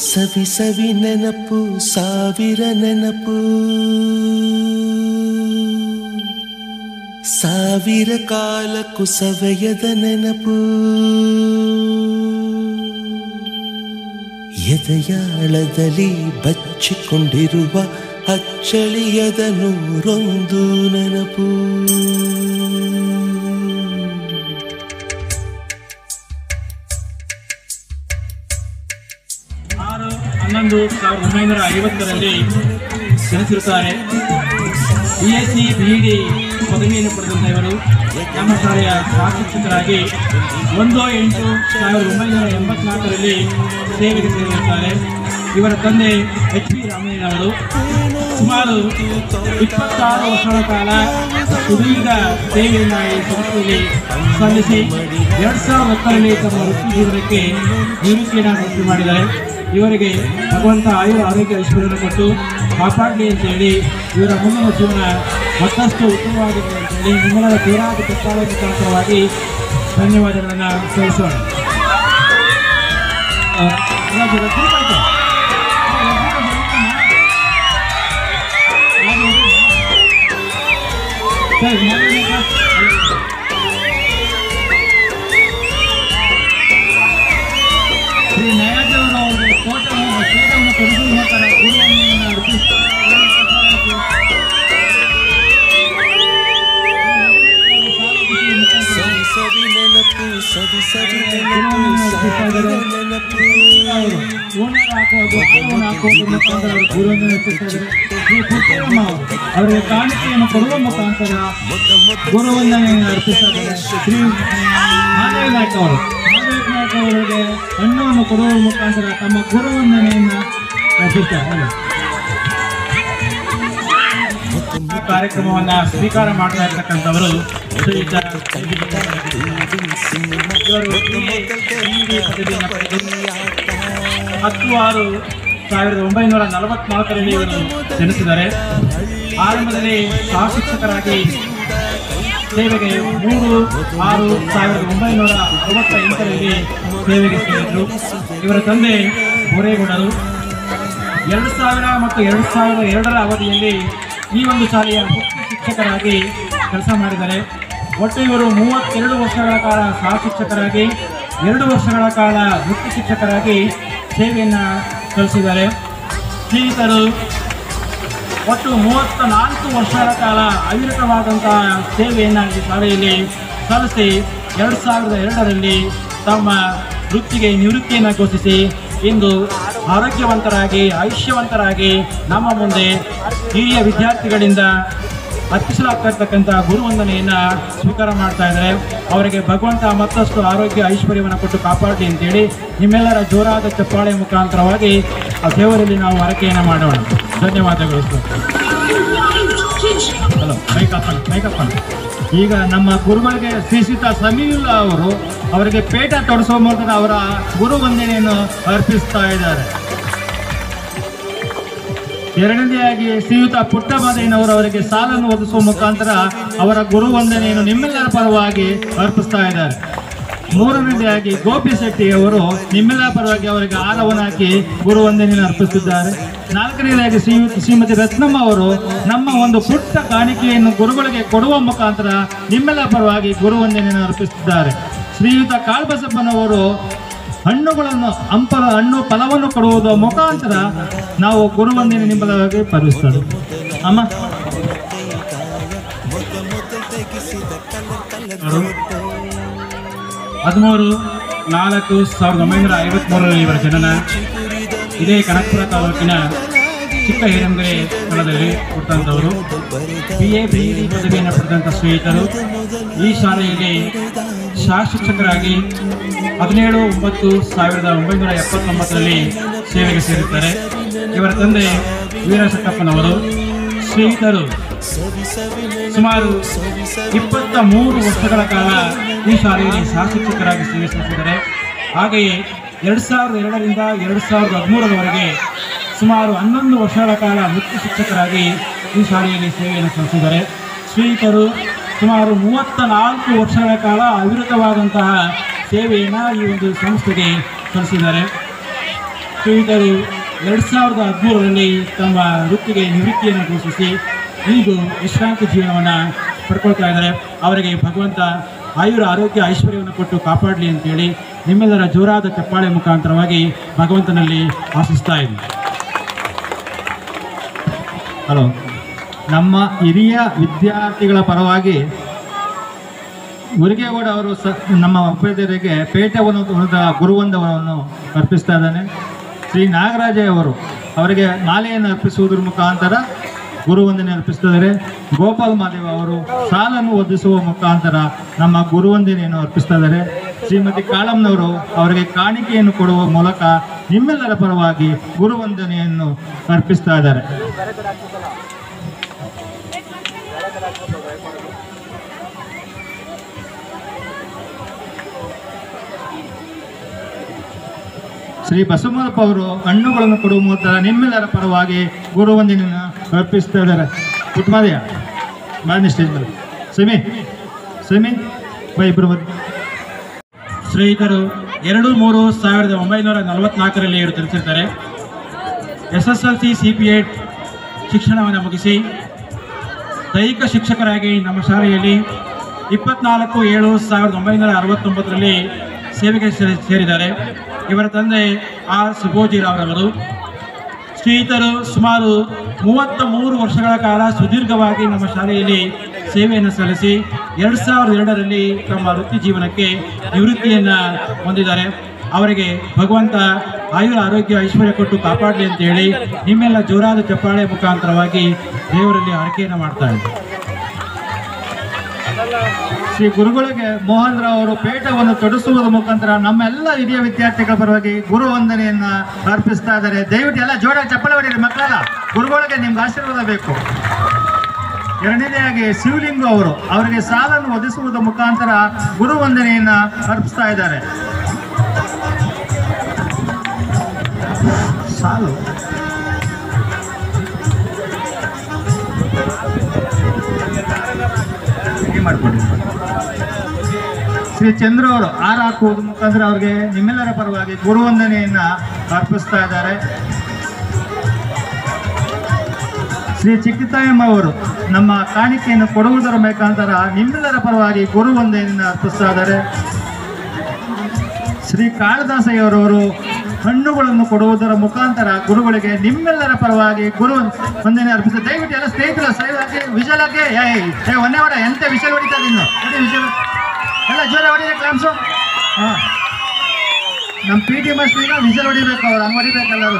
ಸವಿ ಸವಿ ನೆನಪು ಸಾವಿರ ನೆನಪು ಸಾವಿರ ಕಾಲಕ್ಕೂ ಸವೆಯದ ನೆನಪು ಎದೆಯಾಳದಲ್ಲಿ ಬಚ್ಚಿಕೊಂಡಿರುವ ಅಚ್ಚಳಿಯದ ನೂರೊಂದು ನೆನಪು. 6/11/1950ರಲ್ಲಿ ಜನಿಸಿರುತ್ತಾರೆ. BSc BD ಪದವಿಯನ್ನು ಪಡೆದಂಥ ಇವರು ನಮ್ಮ ಶಾಲೆಯ ಶಿಕ್ಷಕರಾಗಿ 1/8/1984ರಲ್ಲಿ ಸೇವೆಗೆ ಸೇರಿರುತ್ತಾರೆ. ಇವರ ತಂದೆ HP ರಾಮಯ್ಯನವರು ಸುಮಾರು 26 ವರ್ಷಗಳ ಕಾಲ ಸುದೀರ್ಘ ಸೇವೆಯನ್ನು ಈ ಸಂಸ್ಥೆಯಲ್ಲಿ ಸಲ್ಲಿಸಿ 2010ರಲ್ಲಿ ತಮ್ಮ ವೃತ್ತಿ ಜೀವನಕ್ಕೆ ನಿವೃತ್ತಿಯನ್ನು ಘೋಷಣೆ ಮಾಡಿದ್ದಾರೆ. ಇವರಿಗೆ ಭಗವಂತ ಆರೋಗ್ಯ ಐಶ್ವರ್ಯವನ್ನು ಕೊಟ್ಟು ಕಾಪಾಡಲಿ ಅಂತೇಳಿ ಇವರ ಮುಂದಿನ ಜೀವನ ಮತ್ತಷ್ಟು ಉತ್ತಮವಾಗಿದೆ ಅಂತೇಳಿ ನಿಮ್ಮೆಲ್ಲರ ಜೋರಾದ ಚಪ್ಪಾಳೆ ಮುಖಾಂತರವಾಗಿ ಧನ್ಯವಾದಗಳನ್ನು ಸಲ್ಲಿಸೋಣ. ಶ್ರೀ ನಯಾಜವರು ಅವರಿಗೆ ಫೋಟೋವನ್ನು ಕೊಡುಗು ಮಾಡ್ತಾರೆ. ಅವರಿಗೆ ಕಾಣಿಕೆಯನ್ನು ಕೊಡುವ ಮುಖಾಂತರ ಗುರುವಂದನೆಯನ್ನು ಅರ್ಪಿಸಿದ್ದಾರೆ. ಶ್ರೀ ಮಾಧವಿ ನಾಯ್ಕ ಅವರು ಅವರಿಗೆ ಹಣ್ಣನ್ನು ಕೊಡುವ ಮುಖಾಂತರ ತಮ್ಮ ಗುರುವಂದನೆಯನ್ನು ಅರ್ಪಿಸ್ತಾರೆ. ಕಾರ್ಯಕ್ರಮವನ್ನು ಸ್ವೀಕಾರ ಮಾಡ್ತಾ ಇರ್ತಕ್ಕಂಥವರು ಶ್ರೀಯುತ 10/6/1944ರಲ್ಲಿ ಇವರು ಜನಿಸಿದ್ದಾರೆ. ಆರಂಭದಲ್ಲಿ ಸಹಶಿಕ್ಷಕರಾಗಿ ಸೇವೆಗೆ 3/6/1968ರಲ್ಲಿ ಸೇವೆಗೆ ಸೇರಿದರು. ಇವರ ತಂದೆ ಬೋರೇಗೌಡರು 2000 ಮತ್ತು 2002ರ ಅವಧಿಯಲ್ಲಿ ಈ ಒಂದು ಶಾಲೆಯ ಮುಖ್ಯ ಶಿಕ್ಷಕರಾಗಿ ಕೆಲಸ ಮಾಡಿದ್ದಾರೆ. ಒಟ್ಟು ಇವರು 32 ವರ್ಷಗಳ ಕಾಲ ಸಹಶಿಕ್ಷಕರಾಗಿ 2 ವರ್ಷಗಳ ಕಾಲ ಮುಖ್ಯ ಶಿಕ್ಷಕರಾಗಿ ಸೇವೆಯನ್ನು ಸಲ್ಲಿಸಿದ್ದಾರೆ. ಶ್ರೀಯುತರು ಒಟ್ಟು 34 ವರ್ಷಗಳ ಕಾಲ ಅವಿರತವಾದಂತಹ ಸೇವೆಯನ್ನು ಈ ಶಾಲೆಯಲ್ಲಿ ಸಲ್ಲಿಸಿ 2002ರಲ್ಲಿ ತಮ್ಮ ವೃತ್ತಿಗೆ ನಿವೃತ್ತಿಯನ್ನು ಘೋಷಿಸಿ ಇಂದು ಆರೋಗ್ಯವಂತರಾಗಿ ಆಯುಷ್ಯವಂತರಾಗಿ ನಮ್ಮ ಮುಂದೆ ಹಿರಿಯ ವಿದ್ಯಾರ್ಥಿಗಳಿಂದ ಅರ್ಪಿಸಲಾಗ್ತಿರ್ತಕ್ಕಂಥ ಗುರುವಂದನೆಯನ್ನು ಸ್ವೀಕಾರ ಮಾಡ್ತಾ ಇದ್ದಾರೆ. ಅವರಿಗೆ ಭಗವಂತ ಮತ್ತಷ್ಟು ಆರೋಗ್ಯ ಐಶ್ವರ್ಯವನ್ನು ಕೊಟ್ಟು ಕಾಪಾಡಲಿ ಅಂತೇಳಿ ನಿಮ್ಮೆಲ್ಲರ ಜೋರಾದ ಚಪ್ಪಾಳೆ ಮುಖಾಂತರವಾಗಿ ಆ ದೇವರಲ್ಲಿ ನಾವು ಹರಕೆಯನ್ನು ಮಾಡೋಣ. ಧನ್ಯವಾದಗಳು. ಹಲೋ ಮೈಕಪ್ಪನ್ ಈಗ ನಮ್ಮ ಗುರುಗಳಿಗೆ ಶ್ರೀಯುತ ಸಮೀವುಲ್ಲಾ ಅವರು ಅವರಿಗೆ ಪೇಟ ತೊಡಿಸುವ ಮೂಲಕ ಅವರ ಗುರುವಂದನೆಯನ್ನು ಅರ್ಪಿಸ್ತಾ ಇದ್ದಾರೆ. ಎರಡನೇದಾಗಿ ಶ್ರೀಯುತ ಪುಟ್ಟಮಾದಯ್ಯನವರು ಅವರಿಗೆ ಸಾಲನ್ನು ಒದಗಿಸುವ ಮುಖಾಂತರ ಅವರ ಗುರುವಂದನೆಯನ್ನು ನಿಮ್ಮೆಲ್ಲರ ಪರವಾಗಿ ಅರ್ಪಿಸ್ತಾ ಇದ್ದಾರೆ. ಮೂರನೇದಾಗಿ ಗೋಪಿ ಶೆಟ್ಟಿ ಅವರು ನಿಮ್ಮೆಲ್ಲರ ಪರವಾಗಿ ಅವರಿಗೆ ಹಾರವನ್ನು ಹಾಕಿ ಗುರುವಂದನೆಯನ್ನು ಅರ್ಪಿಸುತ್ತಿದ್ದಾರೆ. ನಾಲ್ಕನೇದಾಗಿ ಶ್ರೀಮತಿ ರತ್ನಮ್ಮ ಅವರು ನಮ್ಮ ಒಂದು ಪುಟ್ಟ ಕಾಣಿಕೆಯನ್ನು ಗುರುಗಳಿಗೆ ಕೊಡುವ ಮುಖಾಂತರ ನಿಮ್ಮೆಲ್ಲರ ಪರವಾಗಿ ಗುರುವಂದನೆಯನ್ನು ಅರ್ಪಿಸುತ್ತಿದ್ದಾರೆ. ಶ್ರೀಯುತ ಕಾಳ್ಬಸಪ್ಪನವರು ಹಣ್ಣುಗಳನ್ನು ಹಣ್ಣು ಫಲವನ್ನು ಕೊಡುವುದರ ಮುಖಾಂತರ ನಾವು ಗುರುವಂದನೆ ನಿಮ್ಮದಾಗಿ ಪರಿಸ್ತಾರೆ. ಅಮ್ಮ 13/4/1953ರಲ್ಲಿ ಇವರ ಜನನ. ಇದೇ ಕನಕಪುರ ತಾಲೂಕಿನ ಚಿಕ್ಕ ಹಿರಂಗೆರೆ ಸ್ಥಳದಲ್ಲಿ ಹುಟ್ಟಂಥವರು. BA BD ಪದವಿಯನ್ನು ಪಡೆದಂಥ ಶ್ರೀಯುತರು ಈ ಶಾಲೆಯಲ್ಲಿ ಸಹಶಿಕ್ಷಕರಾಗಿ 17/9/1979ರಲ್ಲಿ ಸೇವೆಗೆ ಸೇರುತ್ತಾರೆ. ಇವರ ತಂದೆ ವೀರಸಟ್ಟಪ್ಪನವರು. ಶ್ರೀಯುತರು ಸುಮಾರು 23 ವರ್ಷಗಳ ಕಾಲ ಈ ಶಾಲೆಯಲ್ಲಿ ಸಹಶಿಕ್ಷಕರಾಗಿ ಸೇವೆ ಸಲ್ಲಿಸಿದ್ದಾರೆ. ಹಾಗೆಯೇ 2002ರಿಂದ 2013ರವರೆಗೆ ಸುಮಾರು 11 ವರ್ಷಗಳ ಕಾಲ ಮುಖ್ಯ ಶಿಕ್ಷಕರಾಗಿ ಈ ಶಾಲೆಯಲ್ಲಿ ಸೇವೆಯನ್ನು ಸಲ್ಲಿಸಿದ್ದಾರೆ. ಶ್ರೀಯುತರು ಸುಮಾರು 34 ವರ್ಷಗಳ ಕಾಲ ಅವಿರತವಾದಂತಹ ಸೇವೆಯನ್ನು ಈ ಒಂದು ಸಂಸ್ಥೆಗೆ ಸಲ್ಲಿಸಿದ್ದಾರೆ. ಶ್ರೀಯುತರು 2013ರಲ್ಲಿ ತಮ್ಮ ವೃತ್ತಿಗೆ ನಿವೃತ್ತಿಯನ್ನು ಘೋಷಿಸಿ ಇಂದು ವಿಶ್ರಾಂತಿ ಜೀವನವನ್ನು ಪಡ್ಕೊಳ್ತಾ ಇದ್ದಾರೆ. ಅವರಿಗೆ ಭಗವಂತ ಆಯುರ ಆರೋಗ್ಯ ಐಶ್ವರ್ಯವನ್ನು ಕೊಟ್ಟು ಕಾಪಾಡಲಿ ಅಂತೇಳಿ ನಿಮ್ಮೆಲ್ಲರ ಜೋರಾದ ಚಪ್ಪಾಳೆ ಮುಖಾಂತರವಾಗಿ ಭಗವಂತನಲ್ಲಿ ಆಶಿಸ್ತಾ ಇದ್ದೀನಿ. ಹಲೋ, ನಮ್ಮ ಹಿರಿಯ ವಿದ್ಯಾರ್ಥಿಗಳ ಪರವಾಗಿ ಮುರುಗೇಗೌಡ ಅವರು ನಮ್ಮ ಉಪಾಧ್ಯಾಯರಿಗೆ ಪೇಟೆವನದ ಗುರುವಂದವನ್ನು ಅರ್ಪಿಸ್ತಾ ಇದ್ದಾನೆ. ಶ್ರೀ ನಾಗರಾಜ ಅವರಿಗೆ ಮಾಲೆಯನ್ನು ಅರ್ಪಿಸುವುದರ ಮುಖಾಂತರ ಗುರುವಂದನೆ ಅರ್ಪಿಸ್ತಿದ್ದಾರೆ. ಗೋಪಾಲ್ ಮಾದೇವ ಅವರು ಸಾಲನ್ನು ಒದಿಸುವ ಮುಖಾಂತರ ನಮ್ಮ ಗುರುವಂದನೆಯನ್ನು ಅರ್ಪಿಸ್ತಾ ಇದ್ದಾರೆ. ಶ್ರೀಮತಿ ಕಾಳಮ್ಮನವರು ಅವರಿಗೆ ಕಾಣಿಕೆಯನ್ನು ಕೊಡುವ ಮೂಲಕ ನಿಮ್ಮೆಲ್ಲರ ಪರವಾಗಿ ಗುರುವಂದನೆಯನ್ನು ಅರ್ಪಿಸ್ತಾ ಇದ್ದಾರೆ. ಶ್ರೀ ಬಸವಮೂಲಪ್ಪ ಅವರು ಹಣ್ಣುಗಳನ್ನು ಕೊಡುವ ಮೂಲಕ ನಿಮ್ಮೆಲ್ಲರ ಪರವಾಗಿ ಗುರುವಂದನೆಯನ್ನು ಅರ್ಪಿಸ್ತಾ ಇದ್ದಾರೆ. ಪುಟ್ಮಾದಯ್ಯ ಮಾನ್ಯ ಸ್ಟೇಜ್ ಮೇಲೆ ಸೆಮಿ ಇಬ್ಬರು ಶ್ರೀಯುತರು 2/3/1944ರಲ್ಲಿ ಇವರು ತಿಳಿಸಿರ್ತಾರೆ. SSLC CP8 ಶಿಕ್ಷಣವನ್ನು ಮುಗಿಸಿ ದೈಹಿಕ ಶಿಕ್ಷಕರಾಗಿ ನಮ್ಮ ಶಾಲೆಯಲ್ಲಿ 24/7/1969ರಲ್ಲಿ ಸೇವೆಗೆ ಸೇರಿದ್ದಾರೆ. ಇವರ ತಂದೆ R ಸುಬೋಜಿರಾವ್ರವರು. ಶ್ರೀಯುತರು ಸುಮಾರು 33 ವರ್ಷಗಳ ಕಾಲ ಸುದೀರ್ಘವಾಗಿ ನಮ್ಮ ಶಾಲೆಯಲ್ಲಿ ಸೇವೆಯನ್ನು ಸಲ್ಲಿಸಿ 2002ರಲ್ಲಿ ತಮ್ಮ ವೃತ್ತಿ ಜೀವನಕ್ಕೆ ನಿವೃತ್ತಿಯನ್ನು ಹೊಂದಿದ್ದಾರೆ. ಅವರಿಗೆ ಭಗವಂತ ಆಯುರ ಆರೋಗ್ಯ ಐಶ್ವರ್ಯ ಕೊಟ್ಟು ಕಾಪಾಡಲಿ ಅಂತ ಹೇಳಿ ನಿಮ್ಮೆಲ್ಲ ಜೋರಾದ ಚಪ್ಪಾಳೆ ಮುಖಾಂತರವಾಗಿ ದೇವರಲ್ಲಿ ಆರೈಕೆಯನ್ನು ಮಾಡ್ತಾ ಇದ್ದಾರೆ. ಶ್ರೀ ಗುರುಗಳಿಗೆ ಮೋಹನ್ ರಾವ್ ಅವರು ಪೇಟವನ್ನು ತೊಡಿಸುವುದರ ಮುಖಾಂತರ ನಮ್ಮೆಲ್ಲ ಹಿರಿಯ ವಿದ್ಯಾರ್ಥಿಗಳ ಪರವಾಗಿ ಗುರುವಂದನೆಯನ್ನ ಅರ್ಪಿಸ್ತಾ ಇದ್ದಾರೆ. ದಯವಿಟ್ಟು ಎಲ್ಲ ಜೋರಾಗಿ ಚಪ್ಪಾಳೆ ಹೊಡೆಯಿರಿ ಮಕ್ಕಳ. ಗುರುಗಳಿಗೆ ನಿಮ್ಗೆ ಆಶೀರ್ವಾದ ಬೇಕು. ಎರಡನೇದಾಗಿ ಶಿವಲಿಂಗು ಅವರಿಗೆ ಸಾಲನ್ನು ಒದಿಸುವುದರ ಮುಖಾಂತರ ಗುರುವಂದನೆಯನ್ನ ಅರ್ಪಿಸ್ತಾ ಇದ್ದಾರೆ. ಸಾಲು ಮಾಡಿಕೊಡಿ. ಶ್ರೀ ಚಂದ್ರ ಅವರು ಆರು ಹಾಕುವುದ ಮುಖಾಂತರ ಅವ್ರಿಗೆ ನಿಮ್ಮೆಲ್ಲರ ಪರವಾಗಿ ಗುರುವಂದನೆಯನ್ನ ಅರ್ಪಿಸ್ತಾ ಇದ್ದಾರೆ. ಶ್ರೀ ಚಿಕ್ಕಿತಾಯಮ್ಮ ಅವರು ನಮ್ಮ ಕಾಣಿಕೆಯನ್ನು ಕೊಡುವುದರ ಮುಖಾಂತರ ನಿಮ್ಮೆಲ್ಲರ ಪರವಾಗಿ ಗುರುವಂದನೆಯನ್ನು ಅರ್ಪಿಸ್ತಾ ಇದ್ದಾರೆ. ಶ್ರೀ ಕಾಳಿದಾಸಯ್ಯರವರು ಹಣ್ಣುಗಳನ್ನು ಕೊಡುವುದರ ಮುಖಾಂತರ ಗುರುಗಳಿಗೆ ನಿಮ್ಮೆಲ್ಲರ ಪರವಾಗಿ ಗುರು ವಂದನೆ ಅರ್ಪಿಸ್ತಾರೆ. ದಯವಿಟ್ಟು ಎಲ್ಲ ಸ್ನೇಹಿತರು ಸೈವಾಗಿ ವಿಷಲ್ ಹಾಕಿ ಒಂದೇ ಹೊಡ ಎಂತ ವಿಷಲ್ ಹೊಡಿತಾರೆ ಇನ್ನು ವಿಷಲ್ ಎಲ್ಲ ಜೋರ ಹೊಡಿದೆ ಕ್ಲಾಮ್ಸು. ಹಾಂ, ನಮ್ಮ PT ಮಾಸ್ಟರ್ ಈಗ ವಿಷಲ್ ಹೊಡಿಬೇಕು, ಅವ್ರು ಹಂಗೆ ಹೊಡಿಬೇಕೆಲ್ಲರೂ.